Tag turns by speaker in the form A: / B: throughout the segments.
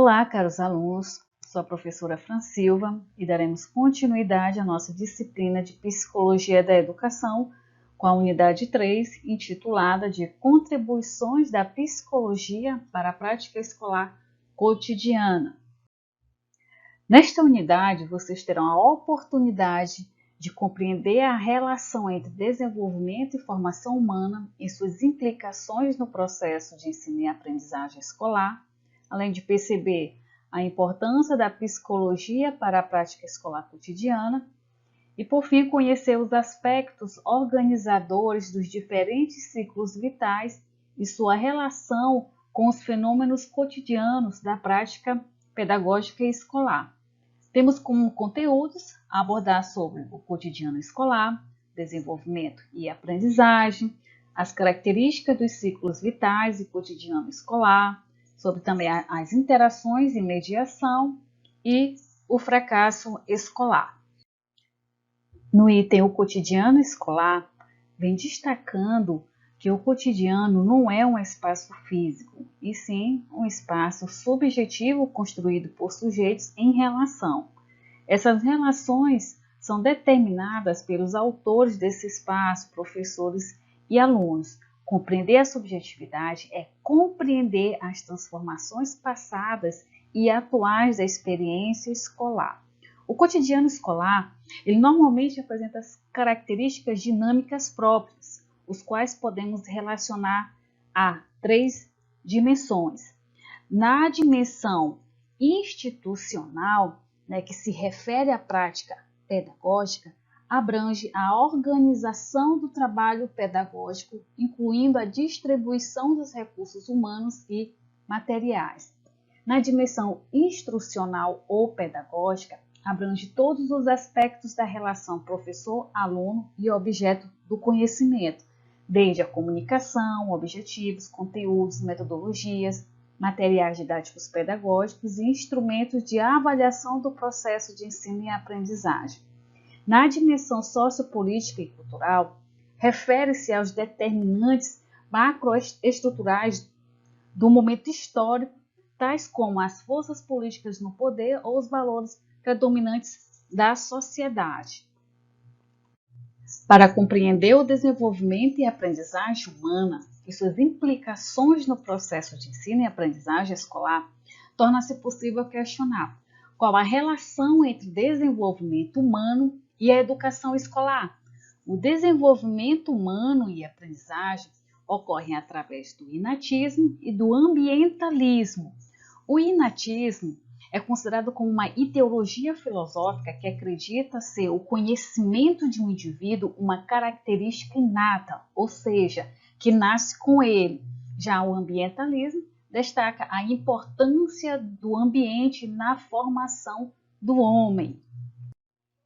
A: Olá, caros alunos, sou a professora Fran Silva e daremos continuidade à nossa disciplina de Psicologia da Educação com a unidade 3, intitulada de Contribuições da Psicologia para a Prática Escolar Cotidiana. Nesta unidade, vocês terão a oportunidade de compreender a relação entre desenvolvimento e formação humana e suas implicações no processo de ensino e aprendizagem escolar, além de perceber a importância da psicologia para a prática escolar cotidiana e, por fim, conhecer os aspectos organizadores dos diferentes ciclos vitais e sua relação com os fenômenos cotidianos da prática pedagógica e escolar. Temos como conteúdos abordar sobre o cotidiano escolar, desenvolvimento e aprendizagem, as características dos ciclos vitais e cotidiano escolar, sobre também as interações e mediação e o fracasso escolar. No item O Cotidiano Escolar, vem destacando que o cotidiano não é um espaço físico, e sim um espaço subjetivo construído por sujeitos em relação. Essas relações são determinadas pelos autores desse espaço, professores e alunos. Compreender a subjetividade é compreender as transformações passadas e atuais da experiência escolar. O cotidiano escolar, ele normalmente apresenta as características dinâmicas próprias, os quais podemos relacionar a 3 dimensões. Na dimensão institucional, que se refere à prática pedagógica, abrange a organização do trabalho pedagógico, incluindo a distribuição dos recursos humanos e materiais. Na dimensão instrucional ou pedagógica, abrange todos os aspectos da relação professor-aluno e objeto do conhecimento, desde a comunicação, objetivos, conteúdos, metodologias, materiais didáticos pedagógicos e instrumentos de avaliação do processo de ensino e aprendizagem. Na dimensão sociopolítica e cultural, refere-se aos determinantes macroestruturais do momento histórico, tais como as forças políticas no poder ou os valores predominantes da sociedade. Para compreender o desenvolvimento e aprendizagem humana e suas implicações no processo de ensino e aprendizagem escolar, torna-se possível questionar qual a relação entre desenvolvimento humano e a educação escolar. O desenvolvimento humano e a aprendizagem ocorrem através do inatismo e do ambientalismo. O inatismo é considerado como uma ideologia filosófica que acredita ser o conhecimento de um indivíduo uma característica inata, ou seja, que nasce com ele. Já o ambientalismo destaca a importância do ambiente na formação do homem.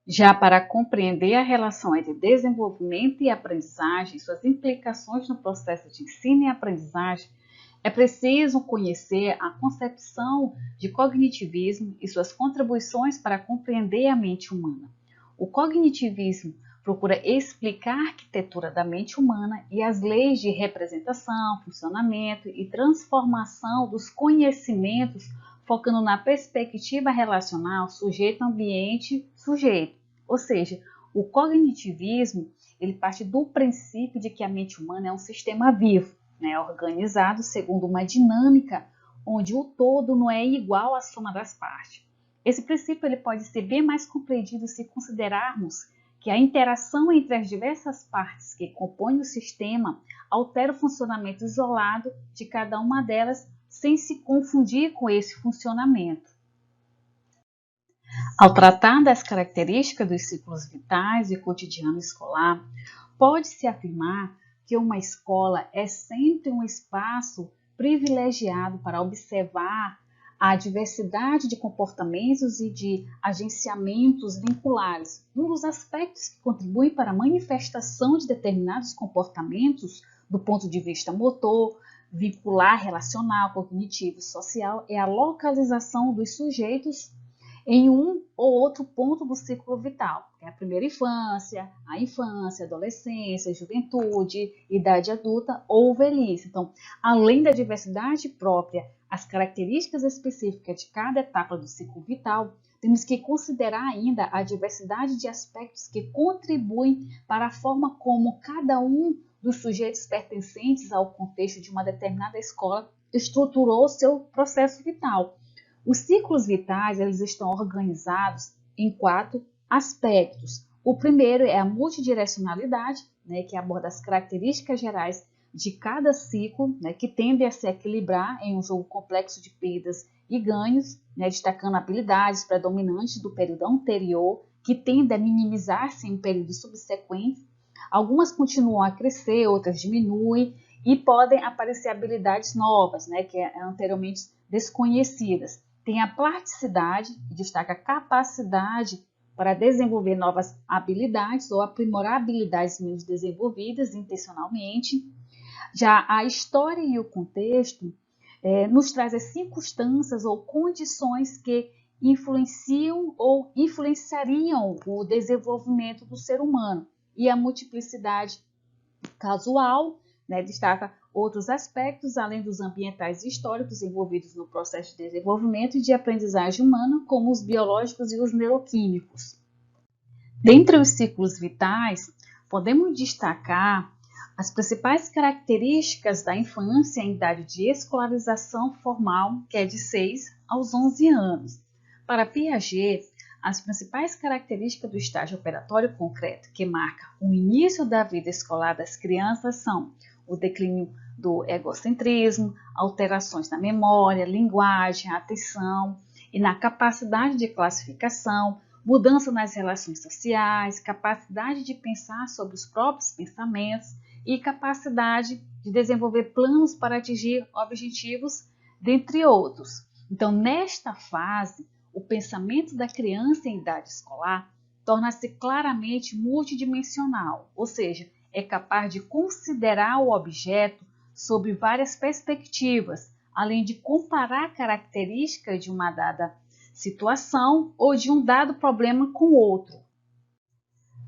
A: Já para compreender a relação entre desenvolvimento e aprendizagem, suas implicações no processo de ensino e aprendizagem, é preciso conhecer a concepção de cognitivismo e suas contribuições para compreender a mente humana. O cognitivismo procura explicar a arquitetura da mente humana e as leis de representação, funcionamento e transformação dos conhecimentos, focando na perspectiva relacional sujeito-ambiente-sujeito. Ou seja, o cognitivismo ele parte do princípio de que a mente humana é um sistema vivo, organizado segundo uma dinâmica onde o todo não é igual à soma das partes. Esse princípio ele pode ser bem mais compreendido se considerarmos que a interação entre as diversas partes que compõem o sistema altera o funcionamento isolado de cada uma delas sem se confundir com esse funcionamento. Ao tratar das características dos ciclos vitais e cotidiano escolar, pode-se afirmar que uma escola é sempre um espaço privilegiado para observar a diversidade de comportamentos e de agenciamentos vinculares. Um dos aspectos que contribui para a manifestação de determinados comportamentos do ponto de vista motor, vincular, relacional, cognitivo e social é a localização dos sujeitos em um ou outro ponto do ciclo vital, que é a primeira infância, a adolescência, a juventude, idade adulta ou velhice. Então, além da diversidade própria, as características específicas de cada etapa do ciclo vital, temos que considerar ainda a diversidade de aspectos que contribuem para a forma como cada um dos sujeitos pertencentes ao contexto de uma determinada escola estruturou seu processo vital. Os ciclos vitais eles estão organizados em 4 aspectos. O primeiro é a multidirecionalidade, né, que aborda as características gerais de cada ciclo, né, que tende a se equilibrar em um jogo complexo de perdas e ganhos, né, destacando habilidades predominantes do período anterior, que tendem a minimizar-se em períodos subsequentes. Algumas continuam a crescer, outras diminuem, e podem aparecer habilidades novas, né, que anteriormente desconhecidas. Tem a plasticidade, que destaca a capacidade para desenvolver novas habilidades ou aprimorar habilidades menos desenvolvidas intencionalmente. Já a história e o contexto nos traz as circunstâncias ou condições que influenciam ou influenciariam o desenvolvimento do ser humano. E a multiplicidade casual, né, destaca outros aspectos, além dos ambientais e históricos envolvidos no processo de desenvolvimento e de aprendizagem humana, como os biológicos e os neuroquímicos. Dentre os ciclos vitais, podemos destacar as principais características da infância em idade de escolarização formal, que é de 6 aos 11 anos. Para Piaget, as principais características do estágio operatório concreto que marca o início da vida escolar das crianças são o declínio do egocentrismo, alterações na memória, linguagem, atenção e na capacidade de classificação, mudança nas relações sociais, capacidade de pensar sobre os próprios pensamentos e capacidade de desenvolver planos para atingir objetivos, dentre outros. Então, nesta fase, o pensamento da criança em idade escolar torna-se claramente multidimensional, ou seja, é capaz de considerar o objeto sob várias perspectivas, além de comparar características de uma dada situação ou de um dado problema com outro.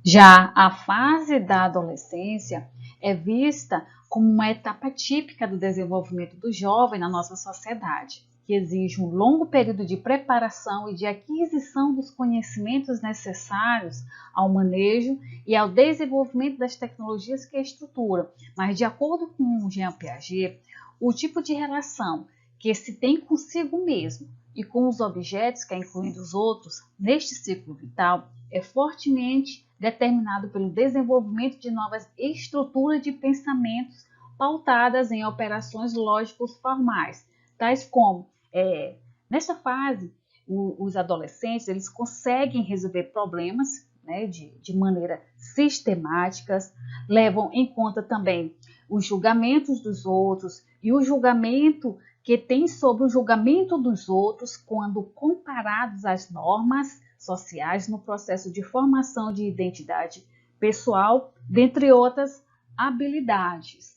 A: Já a fase da adolescência é vista como uma etapa típica do desenvolvimento do jovem na nossa sociedade, que exige um longo período de preparação e de aquisição dos conhecimentos necessários ao manejo e ao desenvolvimento das tecnologias que a estruturam. Mas, de acordo com Jean Piaget, o tipo de relação que se tem consigo mesmo e com os objetos, que é incluindo os outros, neste ciclo vital, é fortemente determinado pelo desenvolvimento de novas estruturas de pensamentos pautadas em operações lógicos formais, tais como, nessa fase, os adolescentes eles conseguem resolver problemas, né, de maneira sistemática, levam em conta também os julgamentos dos outros e o julgamento que tem sobre o julgamento dos outros quando comparados às normas sociais no processo de formação de identidade pessoal, dentre outras habilidades.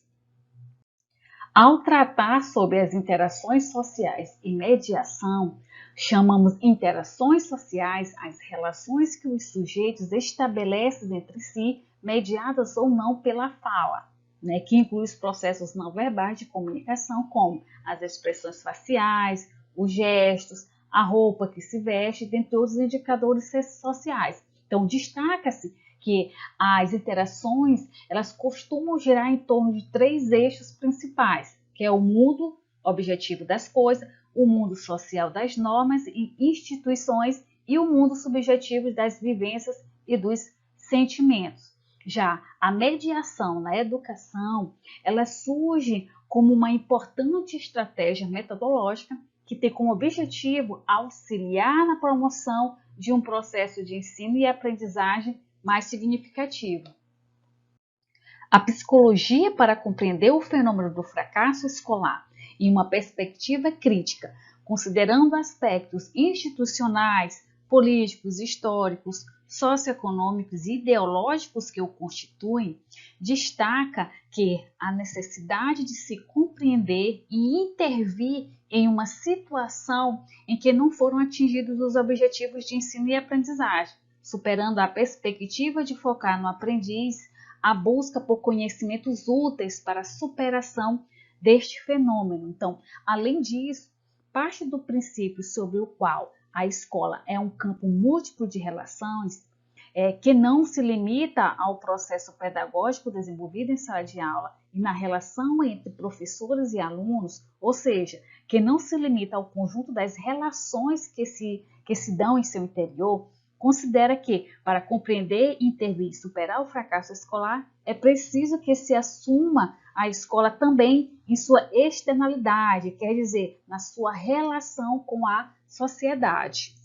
A: Ao tratar sobre as interações sociais e mediação, chamamos interações sociais as relações que os sujeitos estabelecem entre si, mediadas ou não pela fala, né, que inclui os processos não verbais de comunicação, como as expressões faciais, os gestos, a roupa que se veste, dentre outros indicadores sociais. Então, destaca-se que as interações elas costumam girar em torno de 3 eixos principais, que é o mundo objetivo das coisas, o mundo social das normas e instituições e o mundo subjetivo das vivências e dos sentimentos. Já a mediação na educação, ela surge como uma importante estratégia metodológica que tem como objetivo auxiliar na promoção de um processo de ensino e aprendizagem mais significativo. A psicologia para compreender o fenômeno do fracasso escolar em uma perspectiva crítica, considerando aspectos institucionais, políticos, históricos, socioeconômicos e ideológicos que o constituem, destaca que a necessidade de se compreender e intervir em uma situação em que não foram atingidos os objetivos de ensino e aprendizagem, superando a perspectiva de focar no aprendiz a busca por conhecimentos úteis para a superação deste fenômeno. Então, além disso, parte do princípio sobre o qual a escola é um campo múltiplo de relações, que não se limita ao processo pedagógico desenvolvido em sala de aula e na relação entre professores e alunos, ou seja, que não se limita ao conjunto das relações que se dão em seu interior, considera que, para compreender, intervir e superar o fracasso escolar, é preciso que se assuma a escola também em sua externalidade, quer dizer, na sua relação com a sociedade.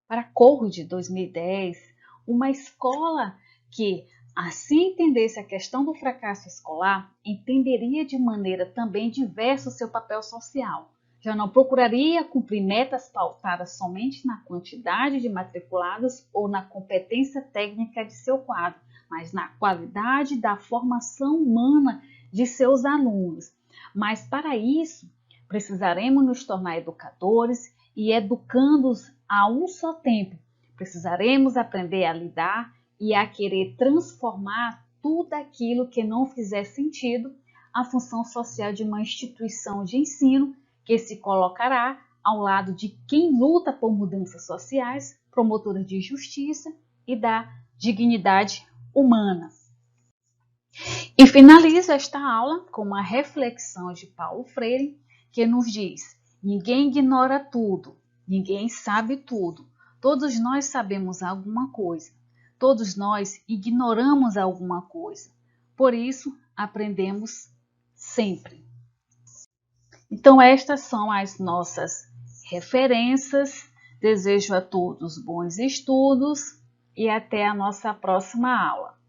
A: Para Corro de 2010, uma escola que assim entendesse a questão do fracasso escolar, entenderia de maneira também diversa o seu papel social. Já não procuraria cumprir metas pautadas somente na quantidade de matriculados ou na competência técnica de seu quadro, mas na qualidade da formação humana de seus alunos. Mas para isso, precisaremos nos tornar educadores e educandos a um só tempo. Precisaremos aprender a lidar e a querer transformar tudo aquilo que não fizer sentido à função social de uma instituição de ensino que se colocará ao lado de quem luta por mudanças sociais, promotora de justiça e da dignidade humana. E finalizo esta aula com uma reflexão de Paulo Freire, que nos diz: ninguém ignora tudo, ninguém sabe tudo. Todos nós sabemos alguma coisa. Todos nós ignoramos alguma coisa. Por isso, aprendemos sempre. Então, estas são as nossas referências. Desejo a todos bons estudos e até a nossa próxima aula.